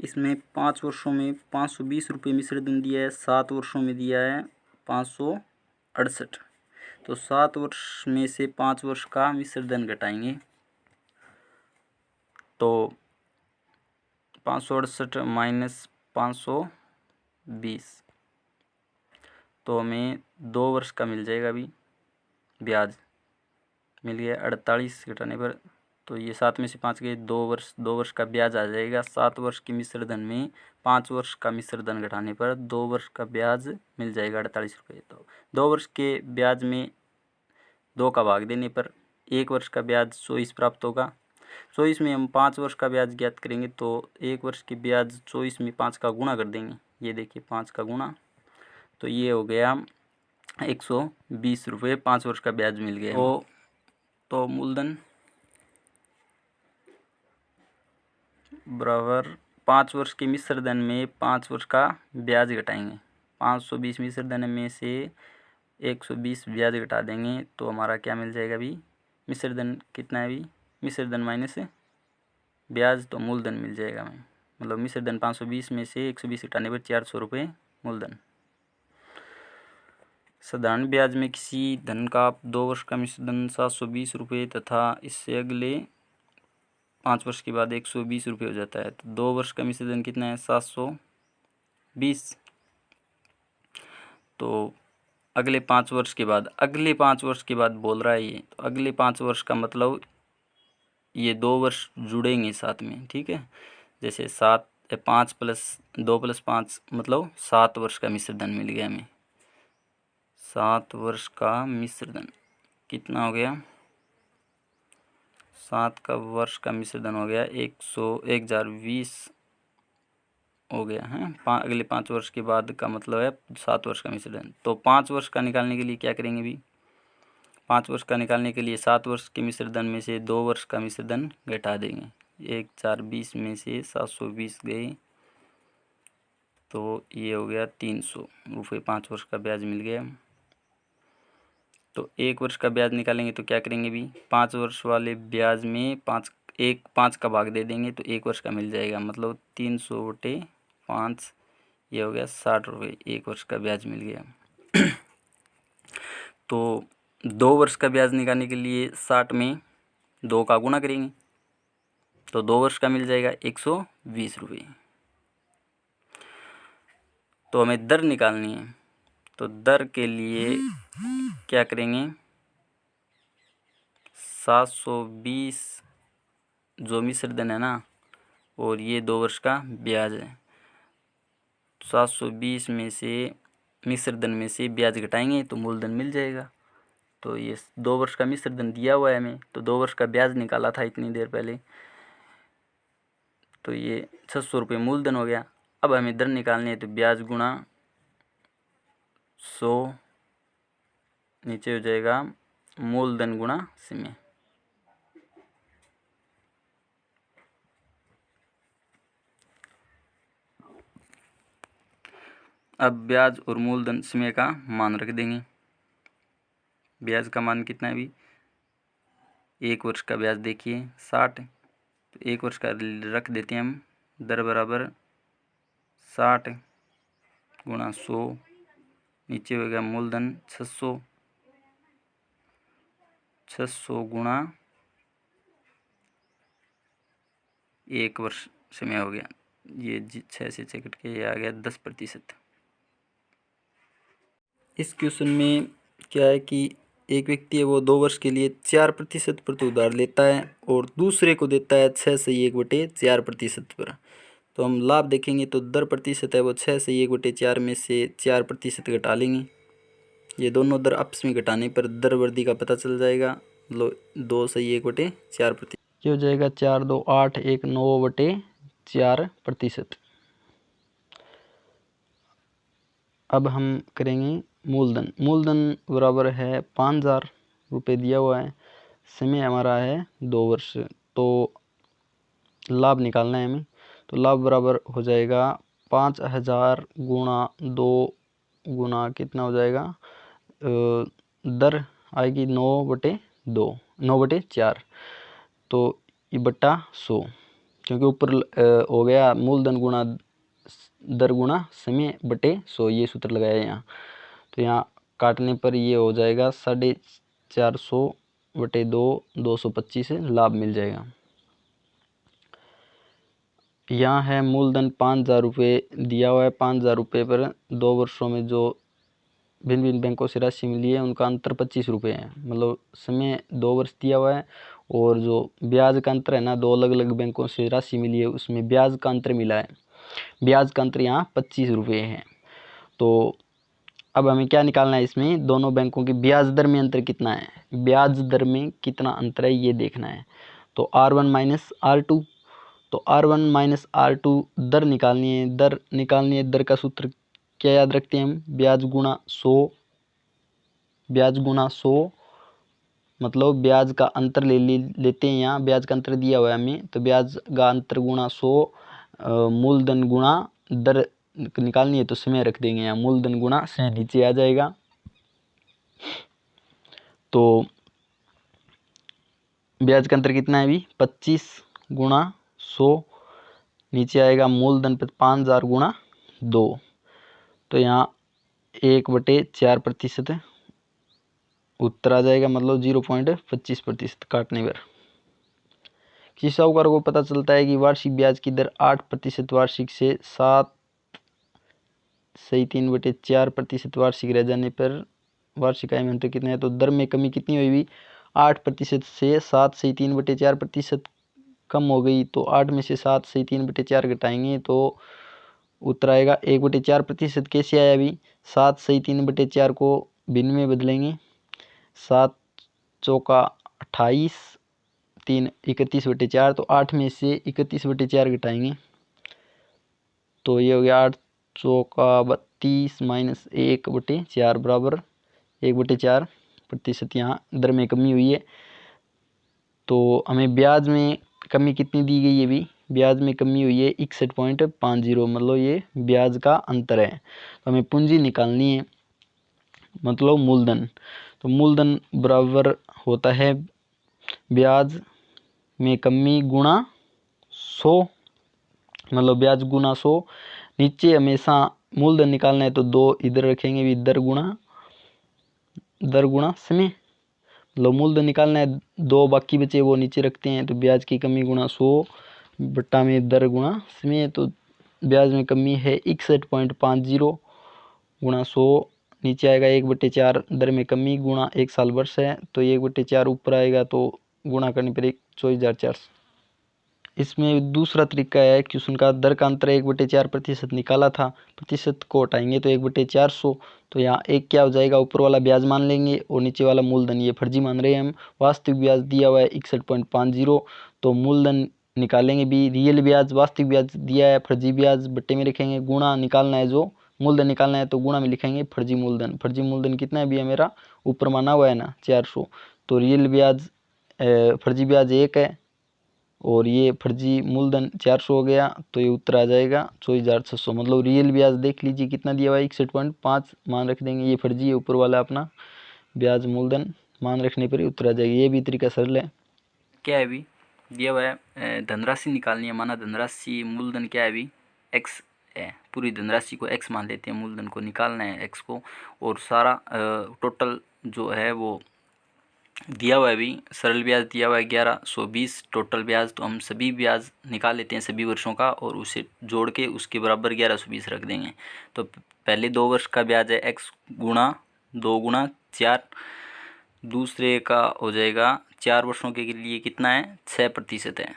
इसमें 5 वर्षों में 520 रुपये मिश्र धन दिया है, 7 वर्षों में दिया है 568। तो 7 वर्ष में से 5 वर्ष का मिश्र धन घटाएंगे तो 568 माइनस 520 तो हमें 2 वर्ष का मिल जाएगा। अभी ब्याज मिल गया 48 घटाने पर, तो ये 7 में से 5 गए 2 वर्ष का ब्याज आ जाएगा। 7 वर्ष की मिश्र धन में 5 वर्ष का मिश्र धन घटाने पर 2 वर्ष का ब्याज मिल जाएगा 48 रुपये। तो 2 वर्ष के ब्याज में 2 का भाग देने पर 1 वर्ष का ब्याज 24 प्राप्त होगा। 24 में हम 5 वर्ष का ब्याज ज्ञात करेंगे तो 1 वर्ष की ब्याज 24 में 5 का गुणा कर देंगे। ये देखिए 5 का गुणा, तो ये हो गया 120 रुपये 5 वर्ष का ब्याज मिल गया। तो मूलधन बराबर 5 वर्ष के मिश्र धन में 5 वर्ष का ब्याज घटाएंगे। 520 मिश्र धन में से 120 ब्याज घटा देंगे तो हमारा क्या मिल जाएगा। अभी मिश्र धन कितना है, अभी मिश्र धन माइनस ब्याज, तो मूलधन मिल जाएगा हमें। मतलब मिश्र धन 520 में से 120 घटाने पर 400 रुपये मूलधन। साधारण ब्याज में किसी धन का 2 वर्ष का मिश्र धन 720 रुपये तथा इससे अगले 5 वर्ष के बाद 120 रुपये हो जाता है। तो 2 वर्ष का मिश्र धन कितना है 720। तो अगले 5 वर्ष के बाद बोल रहा है ये, तो अगले 5 वर्ष का मतलब ये 2 वर्ष जुड़ेंगे साथ में, ठीक है। जैसे 5 प्लस 2 प्लस 5 मतलब 7 वर्ष का मिश्र धन मिल गया हमें। 7 वर्ष का मिश्र धन कितना हो गया, 7 का वर्ष का मिश्र धन हो गया 1020 हो गया है। अगले 5 वर्ष के बाद का मतलब है 7 वर्ष का मिश्र धन। तो 5 वर्ष का निकालने के लिए क्या करेंगे भी, 5 वर्ष का निकालने के लिए 7 वर्ष के मिश्र धन में से 2 वर्ष का मिश्र धन घटा देंगे। 1 4 20 में से 720 गए तो ये हो गया 300 रुपये 5 वर्ष का ब्याज मिल गया। तो 1 वर्ष का ब्याज निकालेंगे तो क्या करेंगे भी, 5 वर्ष वाले ब्याज में 5 का भाग दे देंगे तो 1 वर्ष का मिल जाएगा। मतलब 300/5 ये हो गया 60 रुपये 1 वर्ष का ब्याज मिल गया। तो 2 वर्ष का ब्याज निकालने के लिए 60 में 2 का गुणा करेंगे तो 2 वर्ष का मिल जाएगा 120 रुपये। तो हमें दर निकालनी है, तो दर के लिए क्या करेंगे, 720 जो मिश्र धन है ना, और ये 2 वर्ष का ब्याज है। 720 में से मिश्र धन में से ब्याज घटाएंगे तो मूलधन मिल जाएगा। तो ये 2 वर्ष का मिश्र धन दिया हुआ है हमें, तो 2 वर्ष का ब्याज निकाला था इतनी देर पहले, तो ये 600 रुपये मूलधन हो गया। अब हमें दर निकालनी है तो ब्याज गुणा 100 नीचे हो जाएगा मूलधन गुणा समय। अब ब्याज और मूलधन समय का मान रख देंगे। ब्याज का मान कितना है अभी, 1 वर्ष का ब्याज देखिए 60, तो 1 वर्ष का रख देते हैं हम। दर बराबर 60 गुणा 100 नीचे हो गया मूलधन 600 गुणा 1 वर्ष समय हो गया। ये 6 से 6 कट के ये आ गया 10%। इस क्वेश्चन में क्या है कि एक व्यक्ति है वो 2 वर्ष के लिए 4% प्रति उधार लेता है और दूसरे को देता है 6/1/4% पर। तो हम लाभ देखेंगे तो दर प्रतिशत है वो 6/1/4 में से 4% घटा लेंगे। ये दोनों दर आपस में घटाने पर दर वृद्धि का पता चल जाएगा। लो 2/1/4%, ये हो जाएगा 4 2 8 1 9/4%। अब हम करेंगे मूलधन बराबर है 5000 रुपये दिया हुआ है, समय हमारा है 2 वर्ष। तो लाभ निकालना है हमें, तो लाभ बराबर हो जाएगा 5000 गुणा 2 गुणा कितना हो जाएगा, दर आएगी 9/4, तो ये बट्टा 100, क्योंकि ऊपर हो गया मूलधन गुणा दर गुणा समय बटे 100, ये सूत्र लगाया यहाँ। तो यहाँ काटने पर ये हो जाएगा 450 बटे 2, 225 लाभ मिल जाएगा। यहाँ है मूलधन 5,000 रुपये दिया हुआ है। 5,000 रुपये पर 2 वर्षों में जो भिन्न भिन्न बैंकों से राशि मिली है उनका अंतर 25 रुपये है। मतलब समय 2 वर्ष दिया हुआ है और जो ब्याज का अंतर है ना, 2 अलग अलग बैंकों से राशि मिली है उसमें ब्याज का अंतर मिला है। ब्याज का अंतर यहाँ 25 रुपये है। तो अब हमें क्या निकालना है, इसमें दोनों बैंकों की ब्याज दर में अंतर कितना है, ब्याज दर में कितना अंतर है ये देखना है। तो R1 माइनस R2, तो R1 माइनस R2 दर निकालनी है। दर निकालनी है, दर का सूत्र क्या याद रखते हैं हम, ब्याज गुणा 100, ब्याज गुणा 100 मतलब ब्याज का अंतर लेते हैं। यहाँ ब्याज का अंतर दिया हुआ है हमें, तो ब्याज का अंतर गुणा 100, मूलधन गुणा दर निकालनी है तो समय रख देंगे यहाँ, मूलधन गुणा से नीचे आ जाएगा। तो ब्याज का अंतर कितना है अभी, 25 गुणा 100, नीचे आएगा मूलधन पर 5,000 गुणा 2। तो यहाँ 1/4% उत्तर आ जाएगा, मतलब 0.25% काटने पर। किसी साहूकार को पता चलता है कि वार्षिक ब्याज की दर 8% वार्षिक से 7.3/4% वार्षिक रह जाने पर वार्षिक आय में अंतर कितना है। तो दर में कमी कितनी हुई, 8% से 7.3/4% कम हो गई। तो 8 में से 7.3/4 घटाएंगे तो उत्तर आएगा 1/4%। कैसे आया अभी, 7.3/4 को भिन्न में बदलेंगे, 7 चौका 28, 3 31/4, तो 8 में से 31/4 घटाएंगे तो ये हो गया 8 चौका 32 माइनस 1/4 बराबर 1/4%। यहाँ दर में कमी हुई है। तो हमें ब्याज में कमी कितनी दी गई है, भी ब्याज में कमी हुई है 61.50, मतलब ये ब्याज का अंतर है। तो हमें पूंजी निकालनी है, मतलब मूलधन। तो मूलधन बराबर होता है ब्याज में कमी गुणा 100, मतलब ब्याज गुणा 100। नीचे हमेशा मूलधन निकालना है तो 2 इधर रखेंगे, भी दर गुणा समय, मतलब मूलधन निकालना है, 2 बाकी बचे वो नीचे रखते हैं। तो ब्याज की कमी गुणा 100 बट्टा में दर गुणा समय। तो ब्याज में कमी है 61.50 गुणा 100, नीचे आएगा 1/4 दर में कमी गुणा 1 साल वर्ष है तो 1/4 ऊपर आएगा, तो गुणा करने पर 24,400। इसमें दूसरा तरीका है क्वेश्चन का, दर का अंतर 1/4% निकाला था, प्रतिशत को हटाएंगे तो 1/400। तो यहाँ एक क्या हो जाएगा, ऊपर वाला ब्याज मान लेंगे और नीचे वाला मूलधन, ये फर्जी मान रहे हैं हम। वास्तविक ब्याज दिया हुआ है 61.50, तो मूलधन निकालेंगे भी, रियल ब्याज वास्तविक ब्याज दिया है, फर्जी ब्याज बट्टे में लिखेंगे, गुणा निकालना है, जो मूलधन निकालना है तो गुणा में लिखेंगे फर्जी मूलधन। फर्जी मूलधन कितना है भी है मेरा, ऊपर माना हुआ है ना 400, तो रियल ब्याज फर्जी ब्याज 1 है और ये फर्जी मूलधन 400 हो गया, तो ये उत्तर आ जाएगा 24,600। मतलब रियल ब्याज देख लीजिए कितना दिया हुआ है 61.5 मान रख देंगे, ये फर्जी है, ऊपर वाला अपना ब्याज मूलधन मान रखने पर ही उत्तर आ जाएगा। ये भी तरीका सरल है। क्या है अभी दिया हुआ है धनराशि निकालनी है, माना धनराशि मूलधन क्या है अभी x है, पूरी धनराशि को x मान लेते हैं, मूलधन को निकालना है x को, और सारा टोटल जो है वो दिया हुआ है। अभी सरल ब्याज दिया हुआ है 1120 टोटल ब्याज, तो हम सभी ब्याज निकाल लेते हैं सभी वर्षों का और उसे जोड़ के उसके बराबर 1120 रख देंगे। तो पहले 2 वर्ष का ब्याज है x गुणा 2 गुणा 4, दूसरे का हो जाएगा 4 वर्षों के लिए कितना है 6% है,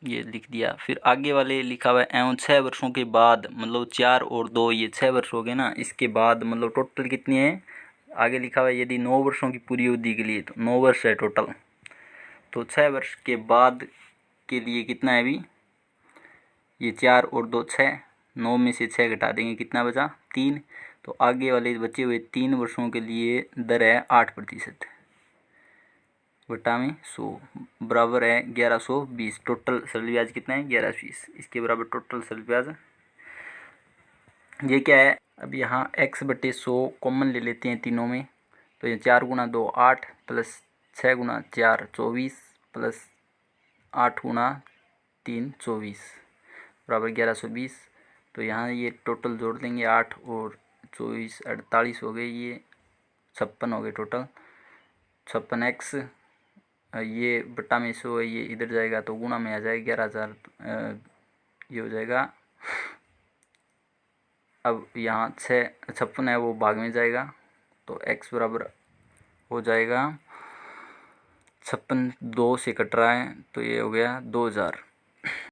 ये लिख दिया। फिर आगे वाले लिखा हुआ है एवं 6 वर्षों के बाद, मतलब 4 और 2 ये 6 वर्ष हो गए ना, इसके बाद मतलब टोटल कितनी है, आगे लिखा हुआ है यदि 9 वर्षों की पूरी अवधि के लिए, तो 9 वर्ष है टोटल। तो 6 वर्ष के बाद के लिए कितना है अभी, ये 4 और 2 6, 9 में से 6 घटा देंगे कितना बचा 3, तो आगे वाले बचे हुए 3 वर्षों के लिए दर है 8% बटा में 100 बराबर है 1120। टोटल सरल ब्याज कितना है 1120, इसके बराबर टोटल सरल ब्याज ये क्या है। अब यहाँ x/100 कॉमन ले लेते हैं तीनों में, तो ये 4 गुणा 2 8 प्लस 6 गुणा 4 24 प्लस 8 गुणा 3 24 बराबर 1120। तो यहाँ ये टोटल जोड़ देंगे, 8 और 24 48 हो गए, ये 56 हो गए टोटल। 56x ये बट्टा में 100 है, ये इधर जाएगा तो गुणा में आ जाएगा 11,000, ये हो जाएगा। अब यहाँ 56 है वो भाग में जाएगा तो x बराबर हो जाएगा 56, 2 से कट रहा है तो ये हो गया 2000।